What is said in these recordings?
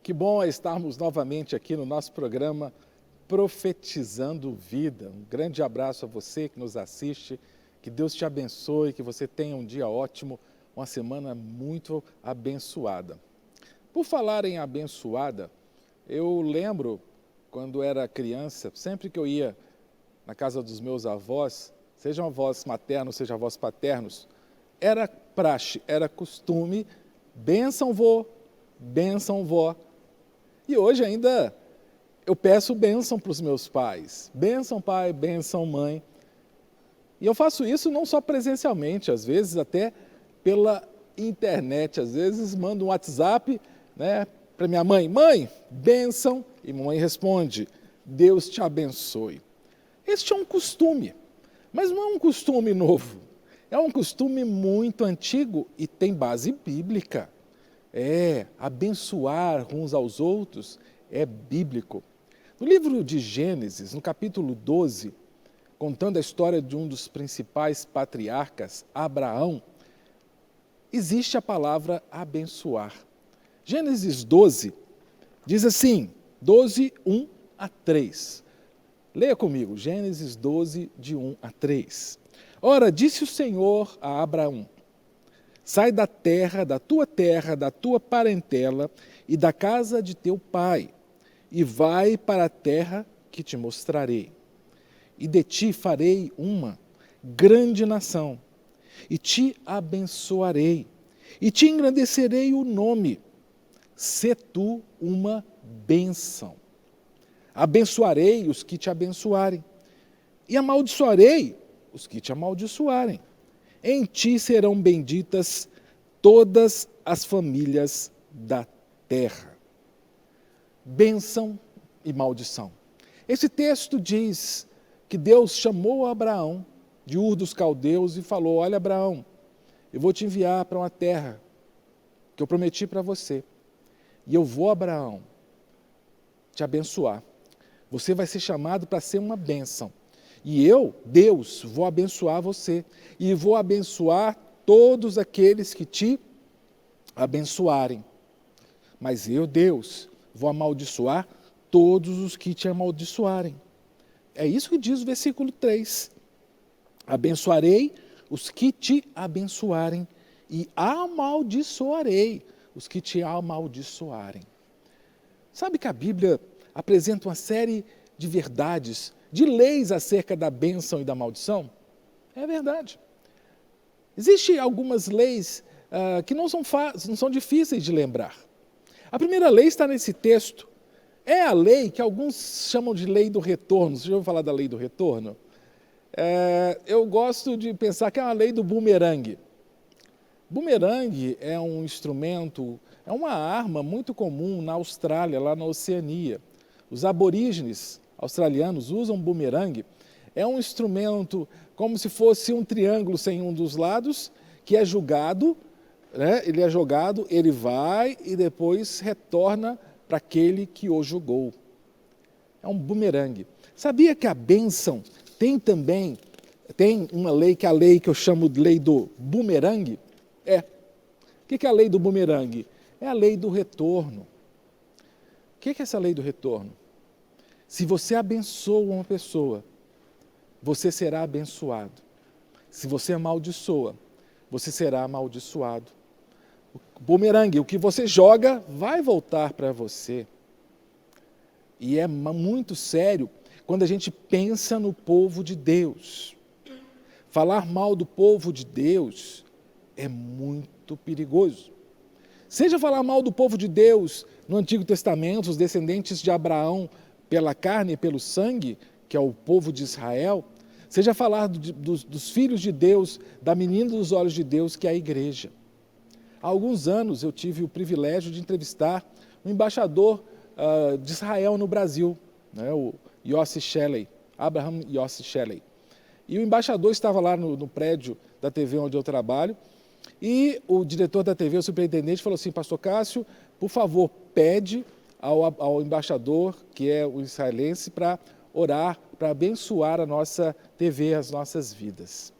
Que bom é estarmos novamente aqui no nosso programa Profetizando Vida. Um grande abraço a você que nos assiste, que Deus te abençoe, que você tenha um dia ótimo, uma semana muito abençoada. Por falar em abençoada, eu lembro quando era criança, sempre que eu ia na casa dos meus avós, sejam avós maternos, sejam avós paternos, era praxe, era costume, bênção vô, bênção vó. E hoje ainda eu peço bênção para os meus pais. Bênção pai, bênção mãe. E eu faço isso não só presencialmente, às vezes até pela internet. Às vezes mando um WhatsApp, para minha mãe. Mãe, bênção. E mamãe responde, Deus te abençoe. Este é um costume, mas não é um costume novo. É um costume muito antigo e tem base bíblica. Abençoar uns aos outros é bíblico. No livro de Gênesis, no capítulo 12, contando a história de um dos principais patriarcas, Abraão, existe a palavra abençoar. Gênesis 12 diz assim, 12, 1 a 3. Leia comigo, Gênesis 12, de 1 a 3. Ora, disse o Senhor a Abraão, sai da terra, da tua parentela e da casa de teu pai, e vai para a terra que te mostrarei. E de ti farei uma grande nação, e te abençoarei, e te engrandecerei o nome. Sê tu uma bênção. Abençoarei os que te abençoarem, e amaldiçoarei os que te amaldiçoarem. Em ti serão benditas todas as famílias da terra. Bênção e maldição. Esse texto diz que Deus chamou Abraão de Ur dos Caldeus e falou, olha Abraão, eu vou te enviar para uma terra que eu prometi para você. E eu vou, Abraão, te abençoar. Você vai ser chamado para ser uma bênção. E eu, Deus, vou abençoar você. E vou abençoar todos aqueles que te abençoarem. Mas eu, Deus, vou amaldiçoar todos os que te amaldiçoarem. É isso que diz o versículo 3. Abençoarei os que te abençoarem e amaldiçoarei os que te amaldiçoarem. Sabe que a Bíblia apresenta uma série de verdades, de leis acerca da bênção e da maldição? É verdade. Existem algumas leis que não são difíceis de lembrar. A primeira lei está nesse texto. É a lei que alguns chamam de lei do retorno. Você já ouviu falar da lei do retorno? Eu gosto de pensar que é uma lei do bumerangue. Bumerangue é um instrumento, é uma arma muito comum na Austrália, lá na Oceania. Os aborígenes australianos usam bumerangue. É um instrumento como se fosse um triângulo sem um dos lados, que é jogado, ele é jogado, ele vai e depois retorna para aquele que o jogou. É um bumerangue. Sabia que a bênção tem uma lei, que é a lei que eu chamo de lei do bumerangue? O que é a lei do bumerangue? É a lei do retorno. O que é essa lei do retorno? Se você abençoa uma pessoa, você será abençoado. Se você amaldiçoa, você será amaldiçoado. O bumerangue, o que você joga, vai voltar para você. E é muito sério quando a gente pensa no povo de Deus. Falar mal do povo de Deus é muito perigoso. Seja falar mal do povo de Deus no Antigo Testamento, os descendentes de Abraão pela carne e pelo sangue, que é o povo de Israel, seja falar dos filhos de Deus, da menina dos olhos de Deus, que é a igreja. Há alguns anos eu tive o privilégio de entrevistar o embaixador de Israel no Brasil, o Yossi Shelley, Abraham Yossi Shelley. E o embaixador estava lá no prédio da TV onde eu trabalho, e o diretor da TV, o superintendente, falou assim, pastor Cássio, por favor, pede ao embaixador, que é o israelense, para orar, para abençoar a nossa TV, as nossas vidas.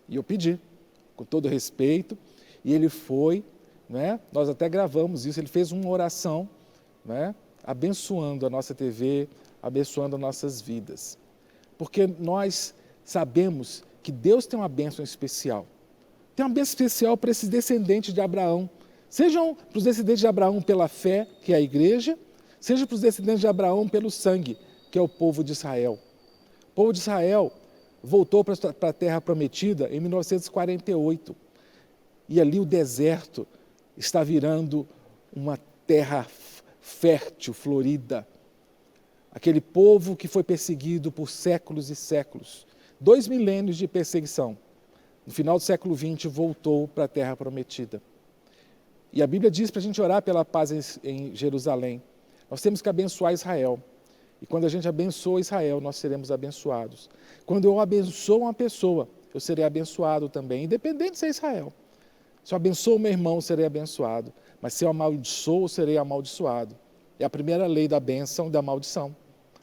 E eu pedi, com todo respeito, e ele foi, nós até gravamos isso, ele fez uma oração né, abençoando a nossa TV, abençoando as nossas vidas. Porque nós sabemos que Deus tem uma bênção especial. Tem uma bênção especial para esses descendentes de Abraão. Sejam para os descendentes de Abraão pela fé, que é a igreja, seja para os descendentes de Abraão pelo sangue, que é o povo de Israel. O povo de Israel voltou para a terra prometida em 1948. E ali o deserto está virando uma terra fértil, florida. Aquele povo que foi perseguido por séculos e séculos. 2 milênios de perseguição. No final do século XX voltou para a terra prometida. E a Bíblia diz para a gente orar pela paz em Jerusalém. Nós temos que abençoar Israel. E quando a gente abençoa Israel, nós seremos abençoados. Quando eu abençoo uma pessoa, eu serei abençoado também, independente se é Israel. Se eu abençoo meu irmão, eu serei abençoado. Mas se eu amaldiçoo, eu serei amaldiçoado. É a primeira lei da bênção e da maldição.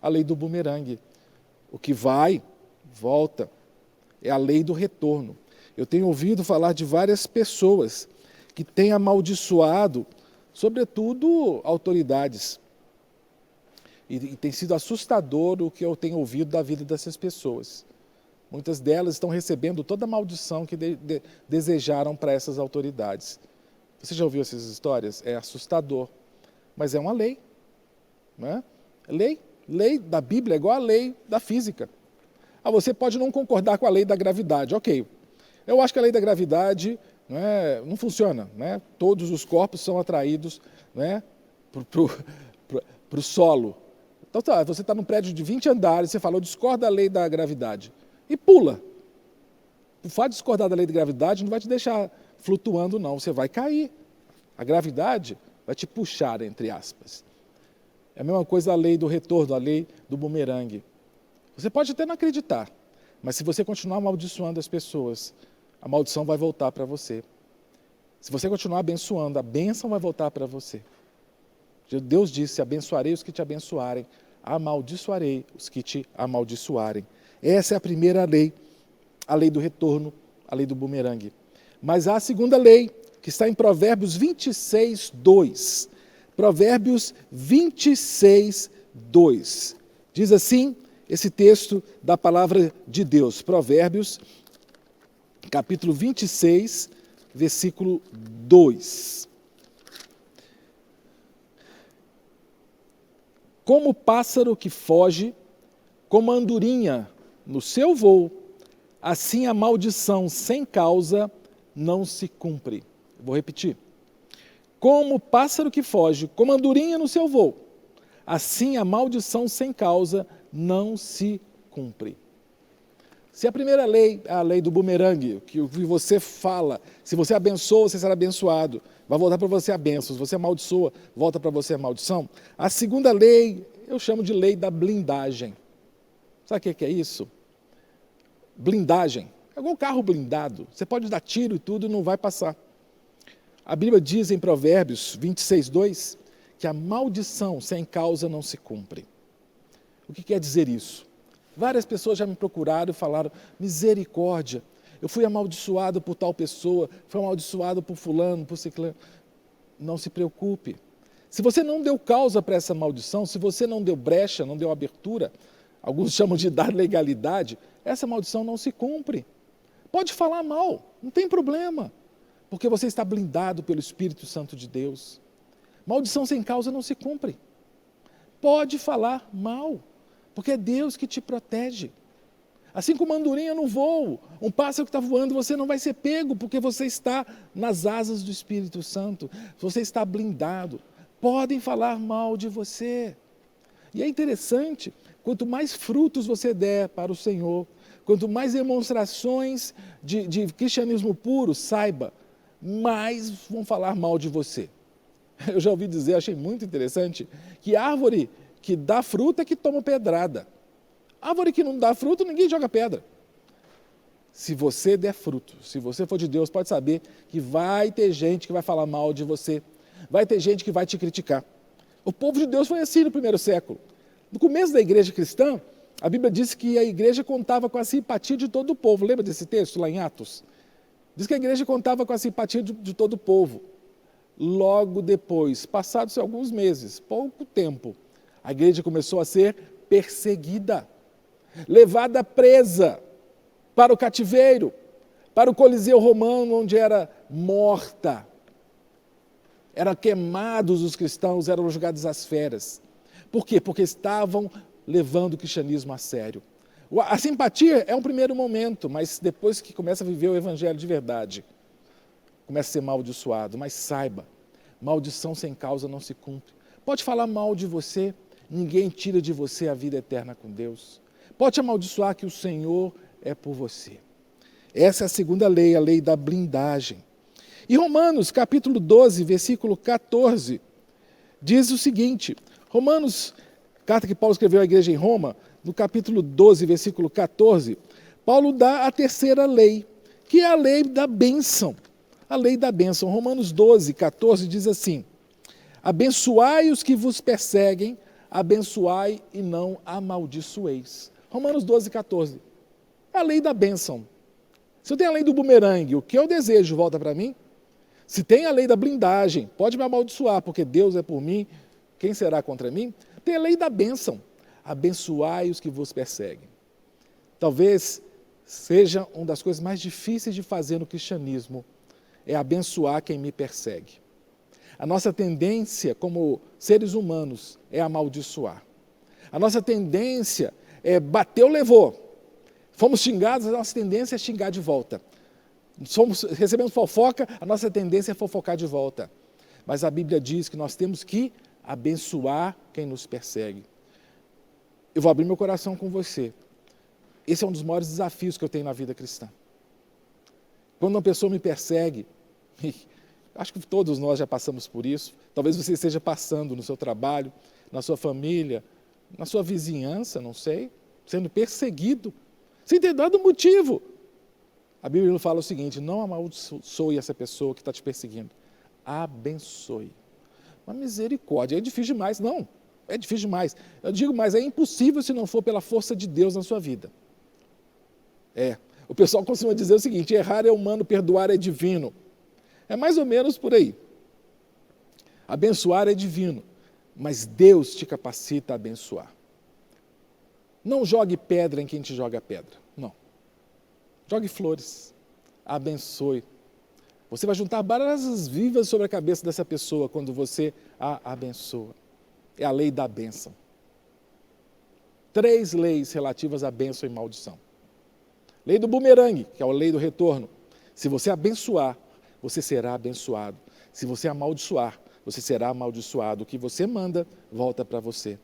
A lei do bumerangue. O que vai, volta. É a lei do retorno. Eu tenho ouvido falar de várias pessoas que têm amaldiçoado, sobretudo autoridades. E tem sido assustador o que eu tenho ouvido da vida dessas pessoas. Muitas delas estão recebendo toda a maldição que desejaram para essas autoridades. Você já ouviu essas histórias? É assustador. Mas é uma lei. Não é? Lei da Bíblia é igual a lei da física. Você pode não concordar com a lei da gravidade. Ok. Eu acho que a lei da gravidade não funciona. Né? Todos os corpos são atraídos para o solo. Então, você está num prédio de 20 andares, você fala, eu discordo da lei da gravidade. E pula. O fato de discordar da lei da gravidade não vai te deixar flutuando, não. Você vai cair. A gravidade vai te puxar, entre aspas. É a mesma coisa a lei do retorno, a lei do bumerangue. Você pode até não acreditar, mas se você continuar amaldiçoando as pessoas, a maldição vai voltar para você. Se você continuar abençoando, a bênção vai voltar para você. Deus disse, abençoarei os que te abençoarem, amaldiçoarei os que te amaldiçoarem. Essa é a primeira lei, a lei do retorno, a lei do bumerangue. Mas há a segunda lei, que está em Provérbios 26, 2. Provérbios 26, 2. Diz assim, esse texto da palavra de Deus. Provérbios, capítulo 26, versículo 2. Como o pássaro que foge, como a andorinha no seu voo, assim a maldição sem causa não se cumpre. Vou repetir. Como o pássaro que foge, como a andorinha no seu voo, assim a maldição sem causa não se cumpre. Se a primeira lei é a lei do bumerangue, que você fala, se você abençoa, você será abençoado, vai voltar para você a bênção. Se você amaldiçoa, volta para você a maldição. A segunda lei, eu chamo de lei da blindagem. Sabe o que é isso? Blindagem. É igual um carro blindado. Você pode dar tiro e tudo e não vai passar. A Bíblia diz em Provérbios 26, 2, que a maldição sem causa não se cumpre. O que quer dizer isso? Várias pessoas já me procuraram e falaram, misericórdia, eu fui amaldiçoado por tal pessoa, fui amaldiçoado por fulano, por ciclano. Não se preocupe. Se você não deu causa para essa maldição, se você não deu brecha, não deu abertura, alguns chamam de dar legalidade, essa maldição não se cumpre. Pode falar mal, não tem problema, porque você está blindado pelo Espírito Santo de Deus. Maldição sem causa não se cumpre. Pode falar mal, porque é Deus que te protege. Assim como uma andorinha no voo, um pássaro que está voando, você não vai ser pego, porque você está nas asas do Espírito Santo, você está blindado. Podem falar mal de você. E é interessante, quanto mais frutos você der para o Senhor, quanto mais demonstrações de cristianismo puro, saiba, mais vão falar mal de você. Eu já ouvi dizer, achei muito interessante, que árvore que dá fruta é que toma pedrada. Árvore que não dá fruto, ninguém joga pedra. Se você der fruto, se você for de Deus, pode saber que vai ter gente que vai falar mal de você. Vai ter gente que vai te criticar. O povo de Deus foi assim no primeiro século. No começo da igreja cristã, a Bíblia diz que a igreja contava com a simpatia de todo o povo. Lembra desse texto lá em Atos? Diz que a igreja contava com a simpatia de todo o povo. logo depois, passados alguns meses, pouco tempo, a igreja começou a ser perseguida, levada presa para o cativeiro, para o Coliseu Romano, onde era morta. Eram queimados os cristãos, eram jogados às feras. Por quê? Porque estavam levando o cristianismo a sério. A simpatia é um primeiro momento, mas depois que começa a viver o evangelho de verdade, começa a ser amaldiçoado. Mas saiba, maldição sem causa não se cumpre. Pode falar mal de você, ninguém tira de você a vida eterna com Deus. Pode amaldiçoar que o Senhor é por você. Essa é a segunda lei, a lei da blindagem. E Romanos, capítulo 12, versículo 14, diz o seguinte, Romanos, carta que Paulo escreveu à igreja em Roma, no capítulo 12, versículo 14, Paulo dá a terceira lei, que é a lei da bênção. A lei da bênção. Romanos 12, 14 diz assim, abençoai os que vos perseguem, abençoai e não amaldiçoeis. Romanos 12, 14. É a lei da bênção. Se eu tenho a lei do bumerangue, o que eu desejo volta para mim. Se tem a lei da blindagem, pode me amaldiçoar, porque Deus é por mim, quem será contra mim? Tem a lei da bênção. Abençoai os que vos perseguem. Talvez seja uma das coisas mais difíceis de fazer no cristianismo, é abençoar quem me persegue. A nossa tendência como seres humanos é amaldiçoar. A nossa tendência é bateu, levou. Fomos xingados, a nossa tendência é xingar de volta. Recebemos fofoca, a nossa tendência é fofocar de volta. Mas a Bíblia diz que nós temos que abençoar quem nos persegue. Eu vou abrir meu coração com você. Esse é um dos maiores desafios que eu tenho na vida cristã. Quando uma pessoa me persegue, acho que todos nós já passamos por isso, talvez você esteja passando no seu trabalho, na sua família, na sua vizinhança, não sei, sendo perseguido, sem ter dado motivo. A Bíblia fala o seguinte, não amaldiçoe essa pessoa que está te perseguindo, abençoe. Uma misericórdia, é difícil demais, não, é difícil demais. Eu digo, mas é impossível se não for pela força de Deus na sua vida. O pessoal costuma dizer o seguinte, errar é humano, perdoar é divino. É mais ou menos por aí. Abençoar é divino, mas Deus te capacita a abençoar. Não jogue pedra em quem te joga pedra, não. Jogue flores, abençoe. Você vai juntar brasas vivas sobre a cabeça dessa pessoa quando você a abençoa. É a lei da bênção. 3 leis relativas à bênção e maldição. Lei do bumerangue, que é a lei do retorno. Se você abençoar, você será abençoado. Se você amaldiçoar, você será amaldiçoado. O que você manda, volta para você.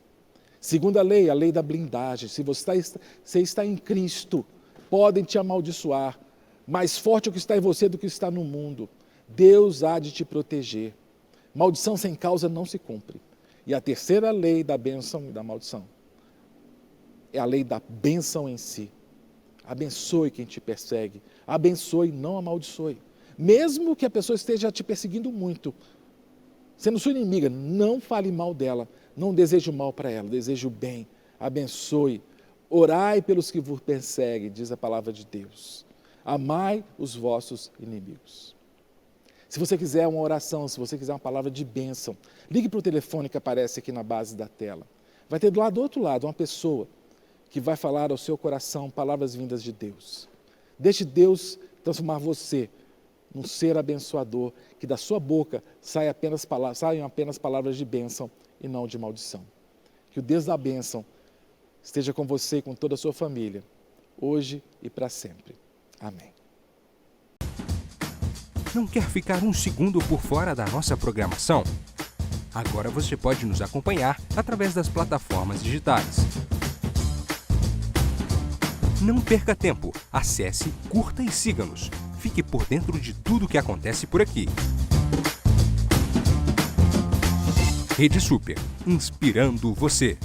Segunda lei, a lei da blindagem. Se você está em Cristo, podem te amaldiçoar. Mais forte é o que está em você do que está no mundo. Deus há de te proteger. Maldição sem causa não se cumpre. E a terceira lei da bênção e da maldição é a lei da bênção em si. Abençoe quem te persegue. Abençoe, não amaldiçoe. Mesmo que a pessoa esteja te perseguindo muito, sendo sua inimiga, não fale mal dela. Não deseje o mal para ela, deseje o bem. Abençoe. Orai pelos que vos perseguem, diz a palavra de Deus. Amai os vossos inimigos. Se você quiser uma oração, se você quiser uma palavra de bênção, ligue para o telefone que aparece aqui na base da tela. Vai ter do outro lado uma pessoa que vai falar ao seu coração palavras vindas de Deus. Deixe Deus transformar você num ser abençoador, que da sua boca saiam apenas palavras de bênção e não de maldição. Que o Deus da bênção esteja com você e com toda a sua família, hoje e para sempre. Amém. Não quer ficar um segundo por fora da nossa programação? Agora você pode nos acompanhar através das plataformas digitais. Não perca tempo, acesse, curta e siga-nos. Fique por dentro de tudo o que acontece por aqui. Rede Super, inspirando você.